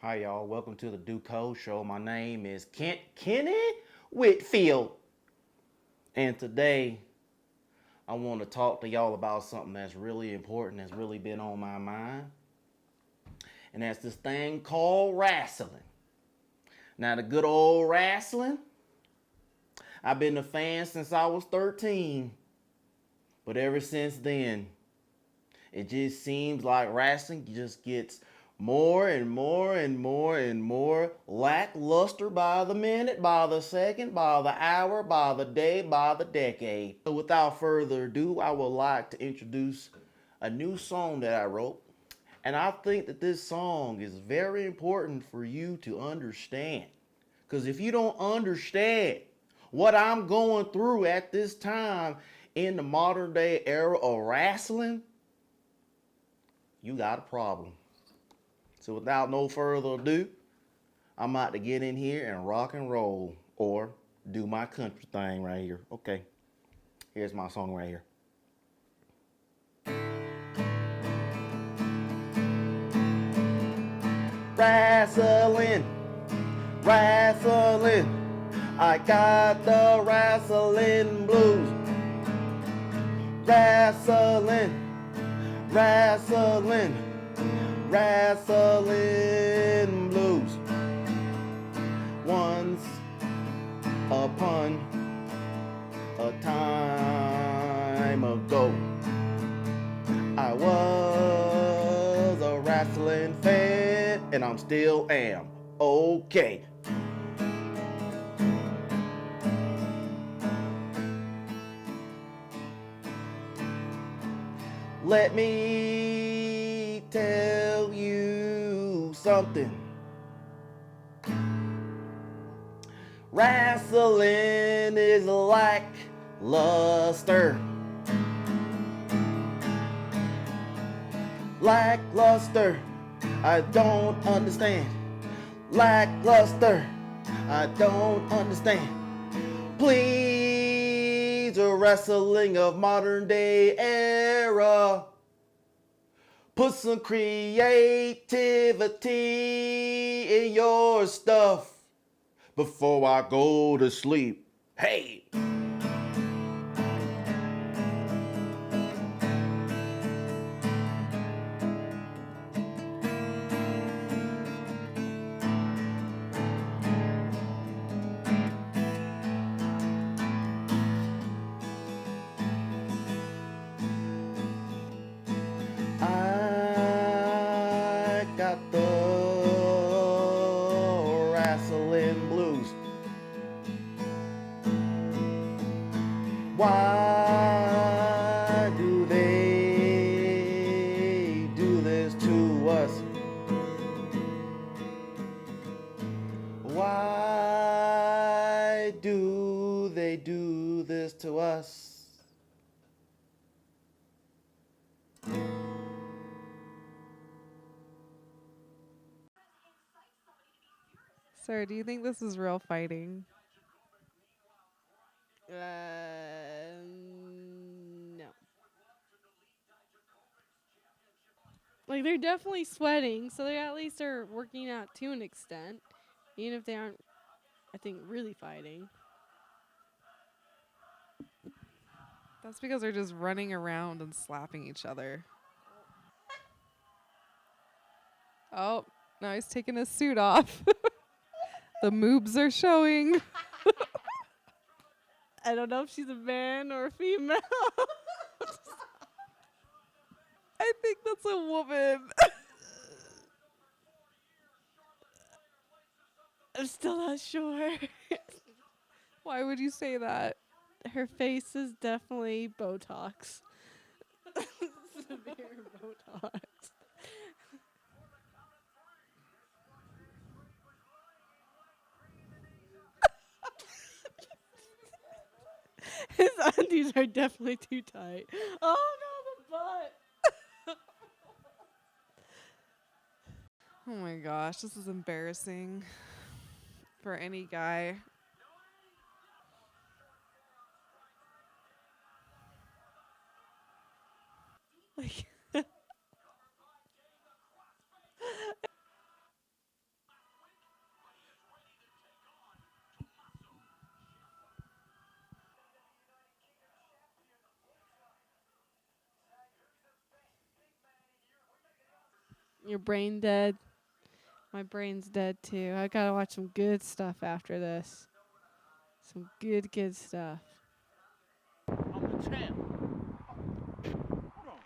Hi, y'all. Welcome to the Duco Show. My name is Kentt Whitfield. And today, I want to talk to y'all about something that's really important, that's really been on my mind. And that's this thing called wrestling. Now, the good old wrestling, I've been a fan since I was 13. But ever since then, it just seems like wrestling just gets more and more and more and more lackluster by the minute, by the second, by the hour, by the day, by the decade. So without further ado, I would like to introduce a new song that I wrote. And I think that this song is very important for you to understand. Because if you don't understand what I'm going through at this time in the modern day era of wrestling, you got a problem. So without no further ado, I'm about to get in here and rock and roll or do my country thing right here. Okay, here's my song right here. Wrestling, wrestling, I got the wrestling blues. Wrestling, wrestling, wrestling blues. Once upon a time ago, I was a wrestling fan, and I'm still am. Okay. Let me tell you something. Wrestling is lackluster. Lackluster, I don't understand. Lackluster, I don't understand. Please, a wrestling of modern day era. Put some creativity in your stuff before I go to sleep. Hey! I got the wrestling blues. Why do they do this to us? Why do they do this to us? Sir, do you think this is real fighting? No. Like they're definitely sweating, so they at least are working out to an extent, even if they aren't. I think really fighting. That's because they're just running around and slapping each other. Oh, now he's taking his suit off. The moobs are showing. I don't know if she's a man or a female. I think that's a woman. I'm still not sure. Why would you say that? Her face is definitely Botox. Severe Botox. His undies are definitely too tight. Oh no, the butt. Oh my gosh, this is embarrassing for any guy. Like Your brain dead? My brain's dead too. I gotta watch some good stuff after this. Some good stuff. I'm the champ. Hold on.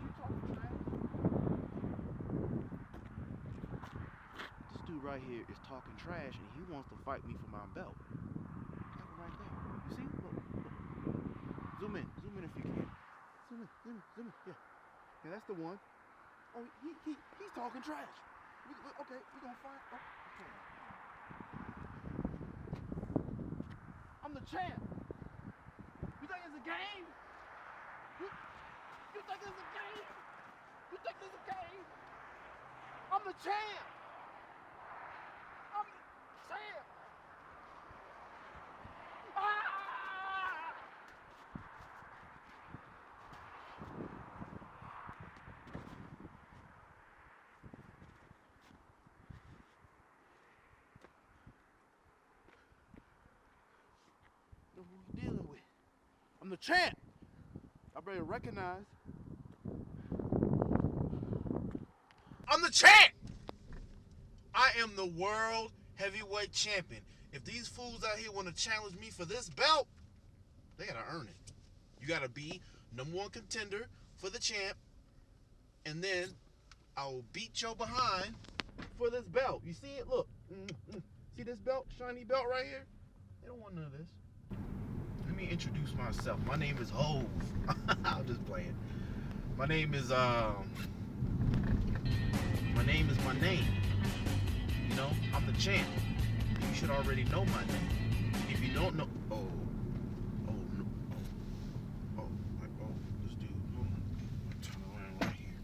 You talking trash? This dude right here is talking trash and he wants to fight me for my belt. That one right there. You see? Look. Zoom in if you can. Zoom in. Yeah, that's the one. Oh, he's talking trash. Okay, we gonna fight. Oh, okay. I'm the champ. You think it's a game? You think it's a game? You think it's a game? I'm the champ. I'm the champ. Ah! Know who you dealing with? I'm the champ. I better recognize. I'm the champ. I am the world heavyweight champion. If these fools out here want to challenge me for this belt, they gotta earn it. You gotta be #1 contender for the champ, and then I will beat your behind for this belt. You see it? Look. See this belt? Shiny belt right here? They don't want none of this. Let me introduce myself. My name is Hove. I'm just playing. My name is my name. You know, I'm the champ. You should already know my name. If you don't know, this dude. Hold on. Turn around right here.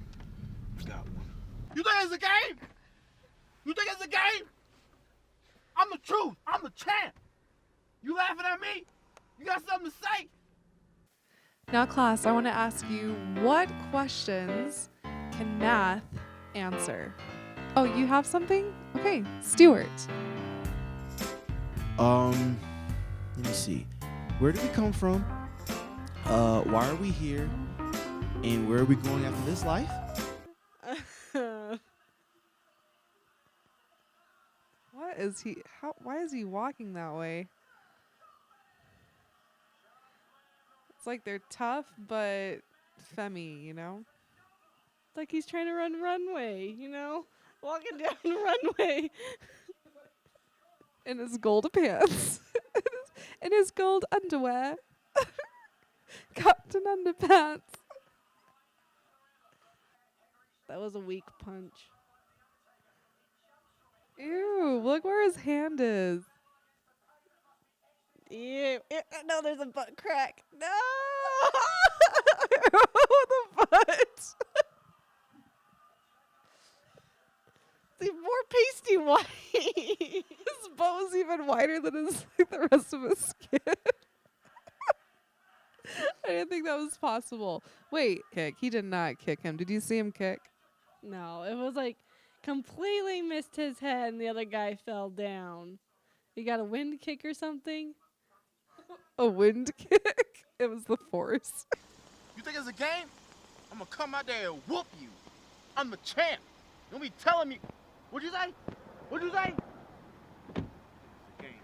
Got one. You think it's a game? You think it's a game? I'm the truth. I'm the champ. You laughing at me? You got something to say? Now, class, I want to ask you, what questions can math answer? Oh, you have something? Okay, Stuart. Let me see. Where did we come from? Why are we here? And where are we going after this life? What is he? Why is he walking that way? It's like they're tough, but femmy, you know? Like he's trying to run runway, you know? Walking down the runway. In his gold pants. In his gold underwear. Captain Underpants. That was a weak punch. Ew, look where his hand is. Ew. No, there's a butt crack. No! The butt. It's more pasty white. His butt was even wider than the rest of his skin. I didn't think that was possible. Wait, kick. He did not kick him. Did you see him kick? No, it was like completely missed his head and the other guy fell down. He got a wind kick or something. A wind kick? It was the force. You think it's a game? I'm gonna come out there and whoop you. I'm the champ. Don't be telling me. What'd you say? What'd you say? It's a game.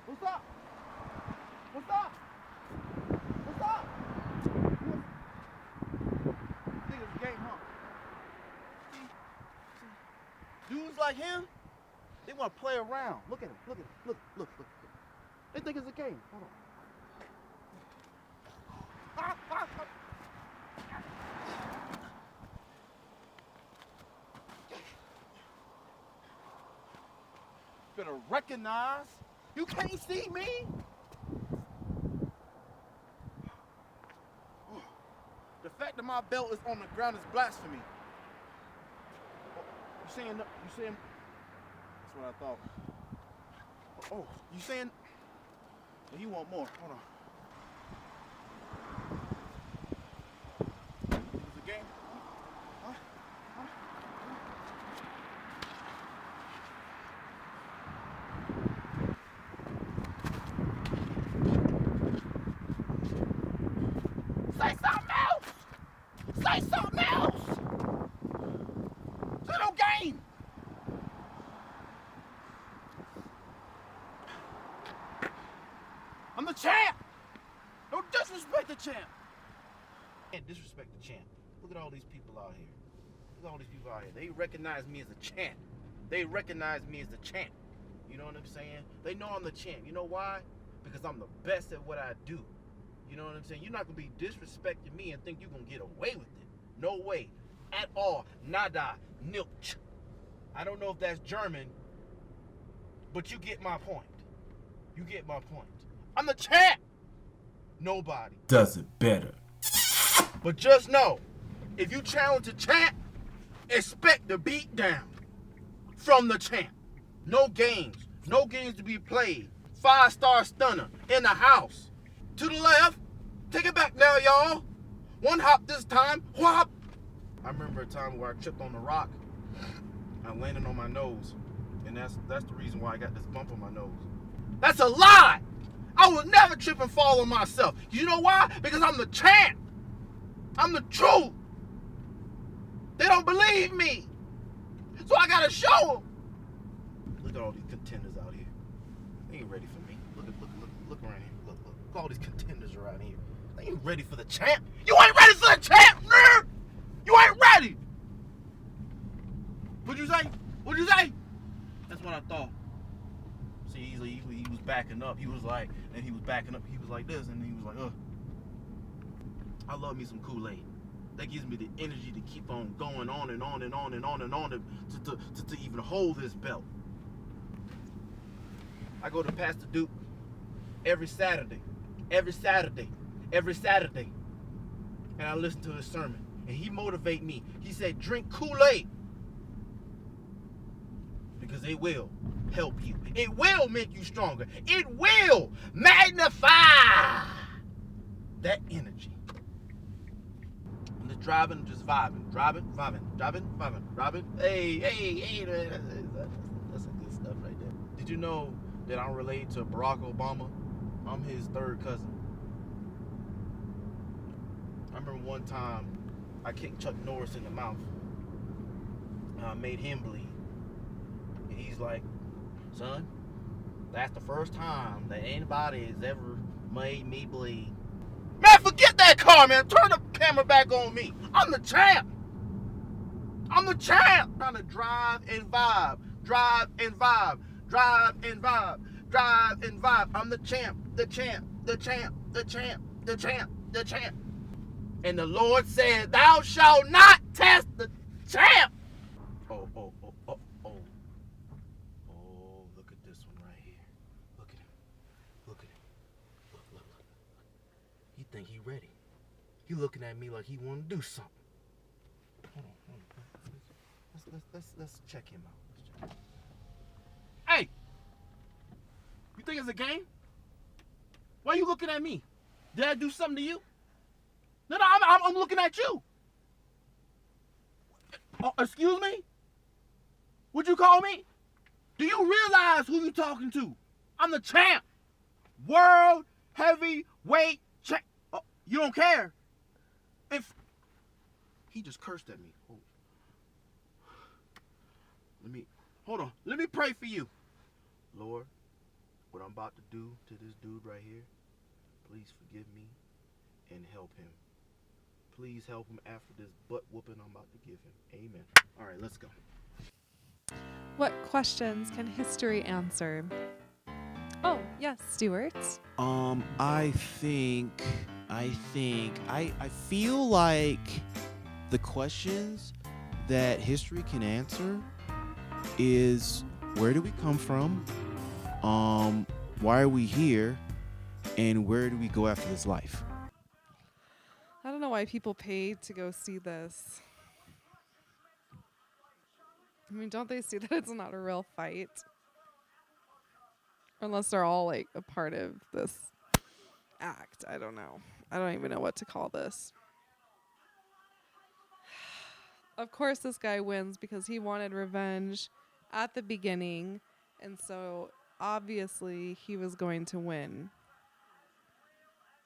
What's up? What's up? What's up? You think it's a game, huh? See? Dudes like him, they want to play around. Look at him. Look at him. Look. They think it's a game. Hold on. Better recognize. You can't see me. The fact that my belt is on the ground is blasphemy. You saying? That's what I thought. Oh, you saying? He want more. Hold on. It's a game. Huh? no game. I'm the champ. Don't disrespect the champ. Can't disrespect the champ. Look at all these people out here. Look at all these people out here. They recognize me as a champ. They recognize me as the champ. You know what I'm saying? They know I'm the champ. You know why? Because I'm the best at what I do. You know what I'm saying? You're not going to be disrespecting me and think you're going to get away with it. No way. At all. Nada. Nilch. I don't know if that's German, but you get my point. You get my point. I'm the champ. Nobody does it better. But just know, if you challenge a champ, expect the beat down from the champ. No games. No games to be played. 5-star stunner in the house. To the left. Take it back now, y'all. One hop this time. Whop. I remember a time where I tripped on the rock. I landed on my nose. And that's the reason why I got this bump on my nose. That's a lie. I will never trip and fall on myself. You know why? Because I'm the champ. I'm the truth. They don't believe me. So I gotta show them. Look at all these contenders out here. They ain't ready for me. Look around here. Look at all these contenders around here. They ain't ready for the champ. You ain't ready for the champ, nerd. You ain't ready. What'd you say? What'd you say? That's what I thought. See, he was backing up. He was like, and he was backing up. He was like this, and he was like, I love me some Kool-Aid. That gives me the energy to keep on going on and on and on and on and on to even hold this belt. I go to Pastor Duke every Saturday, and I listen to his sermon, and he motivate me. He said, drink Kool-Aid, because it will help you. It will make you stronger. It will magnify that energy. I'm just driving, I'm just vibing. Driving. Hey, that's some good stuff right there. Did you know that I'm related to Barack Obama? I'm his third cousin. I remember one time I kicked Chuck Norris in the mouth. And I made him bleed. And he's like, son, that's the first time that anybody has ever made me bleed. Man, forget that car, man. Turn the camera back on me. I'm the champ. I'm the champ. Trying to drive and vibe. Drive and vibe. Drive and vibe. Drive and vibe. I'm the champ. The champ. The champ. The champ. The champ. The champ. And the Lord said, thou shalt not test the champ. Oh, look at this one right here. Look at him. Look at him. Look. He think he ready. He looking at me like he want to do something. Hold on. Let's check him out. Hey! You think it's a game? Why are you looking at me? Did I do something to you? No, I'm looking at you. Oh, excuse me? What'd you call me? Do you realize who you talking to? I'm the champ. World heavyweight champ. Oh, you don't care? If he just cursed at me. Hold on. Let me pray for you. Lord, what I'm about to do to this dude right here, please forgive me and help him. Please help him after this butt whooping I'm about to give him. Amen. All right, let's go. What questions can history answer? Oh, yes, Stuart. I feel like the questions that history can answer is, where do we come from? Why are we here? And where do we go after this life? I don't know why people pay to go see this. I mean, don't they see that it's not a real fight? Unless they're all like a part of this act. I don't know. I don't even know what to call this. Of course this guy wins because he wanted revenge at the beginning. And so obviously he was going to win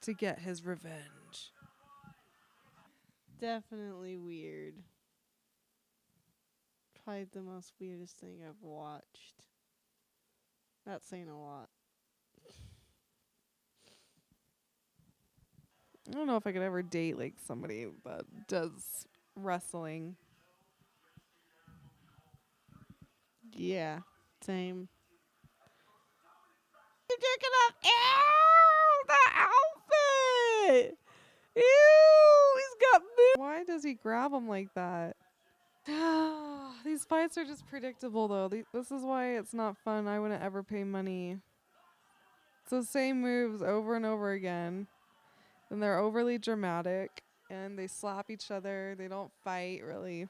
to get his revenge. Definitely weird. probably the most weirdest thing I've watched. That's saying a lot. I don't know if I could ever date like somebody that does wrestling. Yeah, same. You're jerking off. Ew, the outfit. Ew, he's got boobs. Why does he grab him like that? These fights are just predictable, though. This is why it's not fun. I wouldn't ever pay money. It's the same moves over and over again. And they're overly dramatic. And they slap each other. They don't fight, really.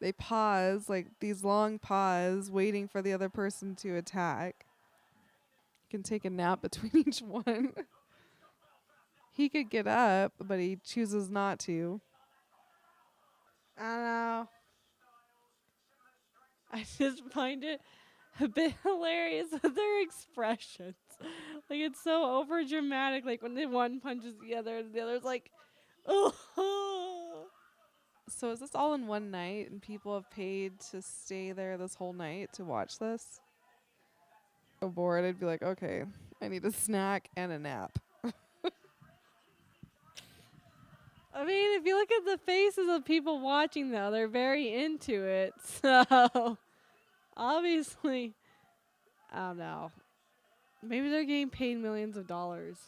They pause, like these long pause, waiting for the other person to attack. You can take a nap between each one. He could get up, but he chooses not to. I don't know. I just find it a bit hilarious with their expressions. Like, it's so over dramatic. Like, when the one punches the other and the other's like, oh. So is this all in one night and people have paid to stay there this whole night to watch this? So bored, I'd be like, okay, I need a snack and a nap. I mean, if you look at the faces of people watching, though, they're very into it. So, obviously, I don't know. Maybe they're getting paid millions of dollars.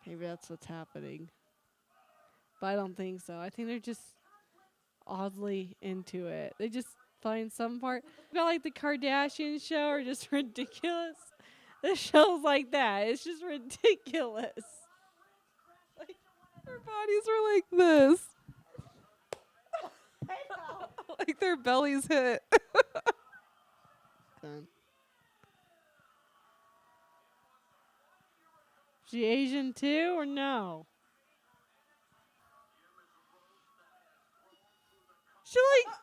Maybe that's what's happening. But I don't think so. I think they're just oddly into it. They just find some part. Got like the Kardashian show are just ridiculous. The shows like that, it's just ridiculous. Like, Their bodies were like this. Like their bellies hit. done. She Asian too, or no? She like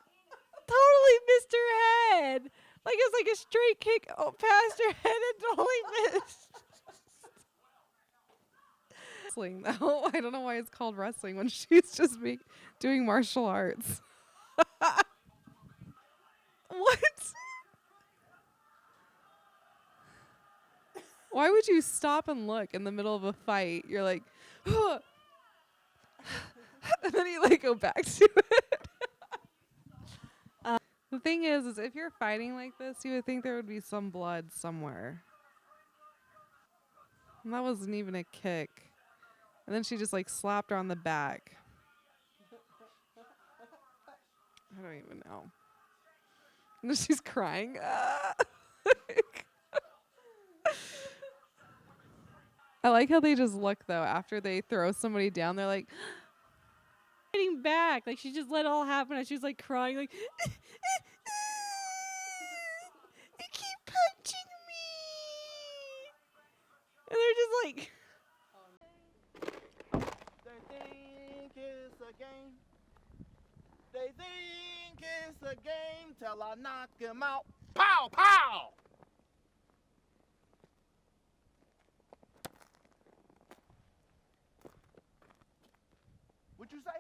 totally missed her head. Like it's like a straight kick past her head and totally missed. Wrestling, though. I don't know why it's called wrestling when she's just doing martial arts. What? Why would you stop and look in the middle of a fight? You're like, and then you like go back to it. The thing is if you're fighting like this, you would think there would be some blood somewhere. And that wasn't even a kick. And then she just like slapped her on the back. I don't even know. And then she's crying. I like how they just look, though, after they throw somebody down. They're like, Fighting back, like she just let it all happen, and she's like crying, like, you keep punching me, and they're just like. They think it's a game. They think it's a game till I knock him out. Pow, pow! What'd you say?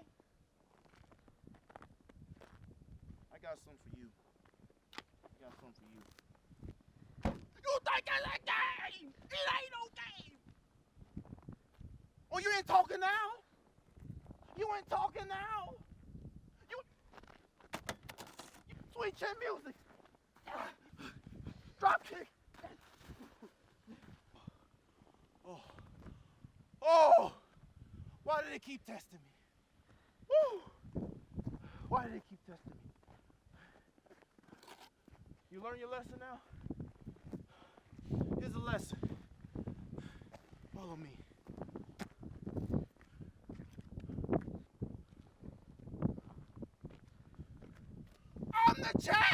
I got some for you. I got some for you. You think it's a game? It ain't no game. Oh, you ain't talking now? You ain't talking now? You sweet chin music. Drop kick. Oh, why do they keep testing me? Woo. Why do they keep testing me? You learn your lesson now? Here's a lesson. Follow me. I'm the champ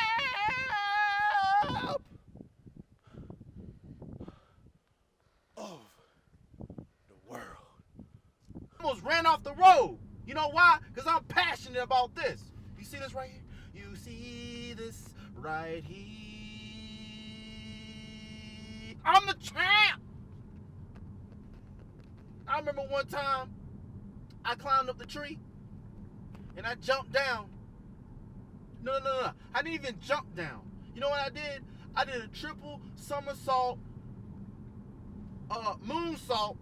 of the world. Almost ran off the road. You know why? Because I'm passionate about this. You see this right here? You see this right here? I'm the champ. I remember one time I climbed up the tree and I jumped down No. I didn't even jump down. You know what I did? I did a triple somersault, moonsault,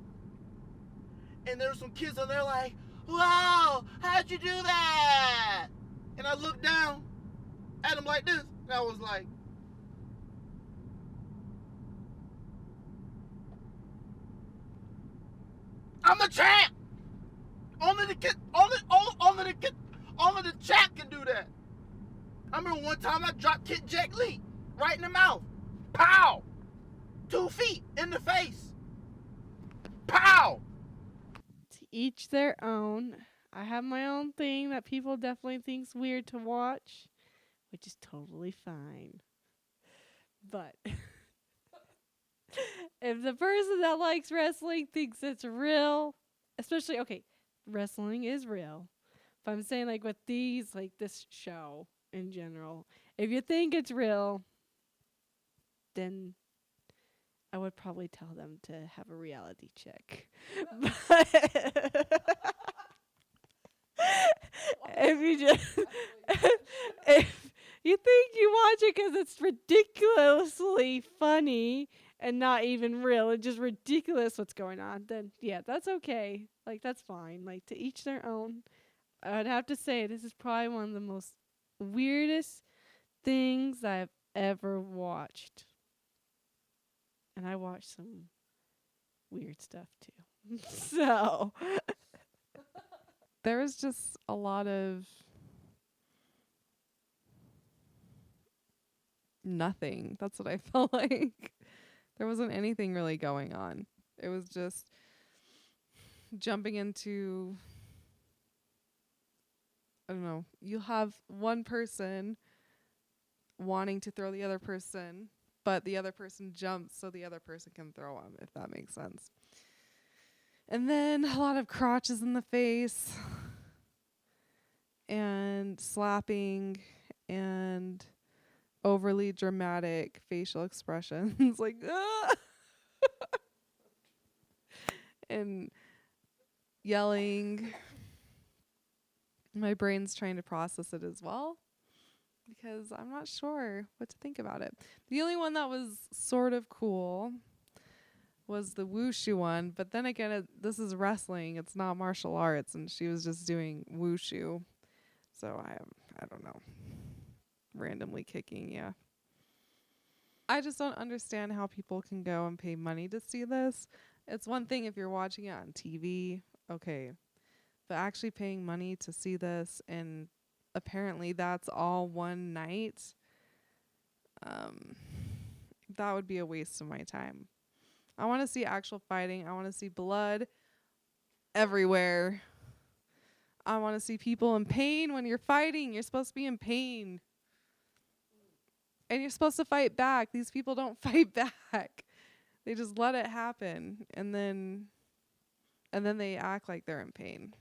and there were some kids on there like, "Wow, how'd you do that?" And I looked down at them like this, and I was like, "I'm the champ. Only the kid, only the champ can do that." I remember one time I dropped Kid Jack Lee right in the mouth. Pow! 2 feet in the face. Pow! To each their own. I have my own thing that people definitely think's weird to watch, which is totally fine. But if the person that likes wrestling thinks it's real, especially wrestling is real. But I'm saying like with these, like this show in general, if you think it's real, then I would probably tell them to have a reality check. But if you just if you think you watch it because it's ridiculously funny and not even real and just ridiculous what's going on, then yeah, that's okay. Like that's fine. Like to each their own. I'd have to say this is probably one of the most weirdest things I've ever watched. And I watched some weird stuff too. So There was just a lot of nothing. That's what I felt like. There wasn't anything really going on. It was just jumping into, I don't know, you have one person wanting to throw the other person, but the other person jumps so the other person can throw him, if that makes sense. And then a lot of crotches in the face and slapping and overly dramatic facial expressions like and yelling. My brain's trying to process it as well because I'm not sure what to think about it. The only one that was sort of cool was the wushu one, but then again, this is wrestling. It's not martial arts, and she was just doing wushu. So I don't know, randomly kicking, yeah. I just don't understand how people can go and pay money to see this. It's one thing if you're watching it on TV, okay, but actually paying money to see this, and apparently that's all one night, that would be a waste of my time. I want to see actual fighting. I want to see blood everywhere. I want to see people in pain when you're fighting. You're supposed to be in pain. And you're supposed to fight back. These people don't fight back. They just let it happen. And then they act like they're in pain.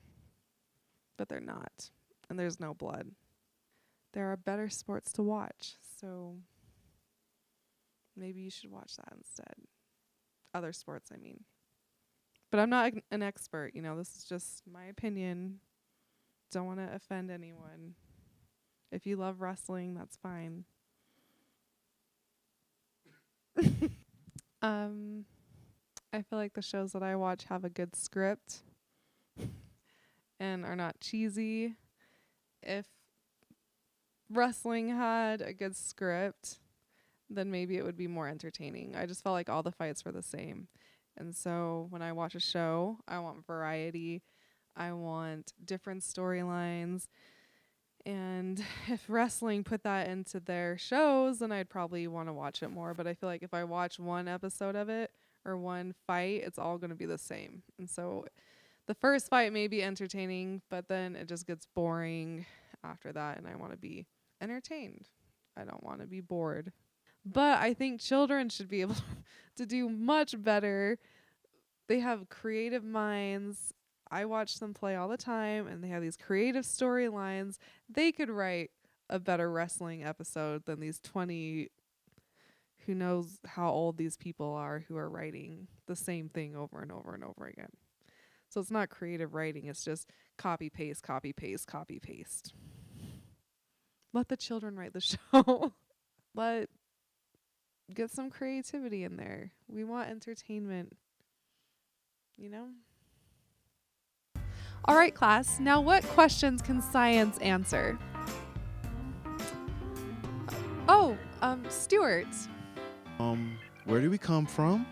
But they're not. And there's no blood. There are better sports to watch. So maybe you should watch that instead. Other sports, I mean. But I'm not an expert, you know. This is just my opinion. Don't want to offend anyone. If you love wrestling, that's fine. I feel like the shows that I watch have a good script and are not cheesy. If wrestling had a good script, then maybe it would be more entertaining. I just felt like all the fights were the same. And so when I watch a show, I want variety. I want different storylines. And if wrestling put that into their shows, then I'd probably want to watch it more. But I feel like if I watch one episode of it or one fight, it's all going to be the same. And so the first fight may be entertaining, but then it just gets boring after that. And I want to be entertained. I don't want to be bored. But I think children should be able to do much better. They have creative minds. I watch them play all the time, and they have these creative storylines. They could write a better wrestling episode than these 20, who knows how old these people are, who are writing the same thing over and over and over again. So it's not creative writing. It's just copy, paste, copy, paste, copy, paste. Let the children write the show. Get some creativity in there. We want entertainment, you know? All right, class. Now what questions can science answer? Oh, Stuart. Where do we come from?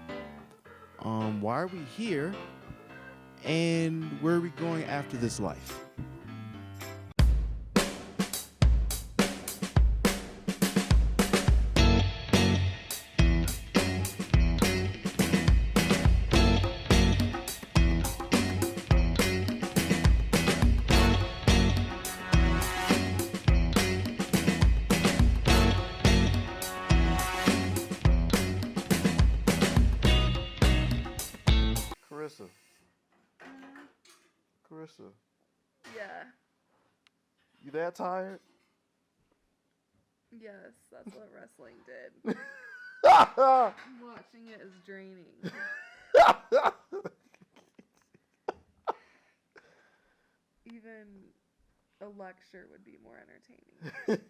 Why are we here? And where are we going after this life? Carissa, Yeah. you that tired? Yes, that's what wrestling did. Watching it is draining. Even a lecture would be more entertaining.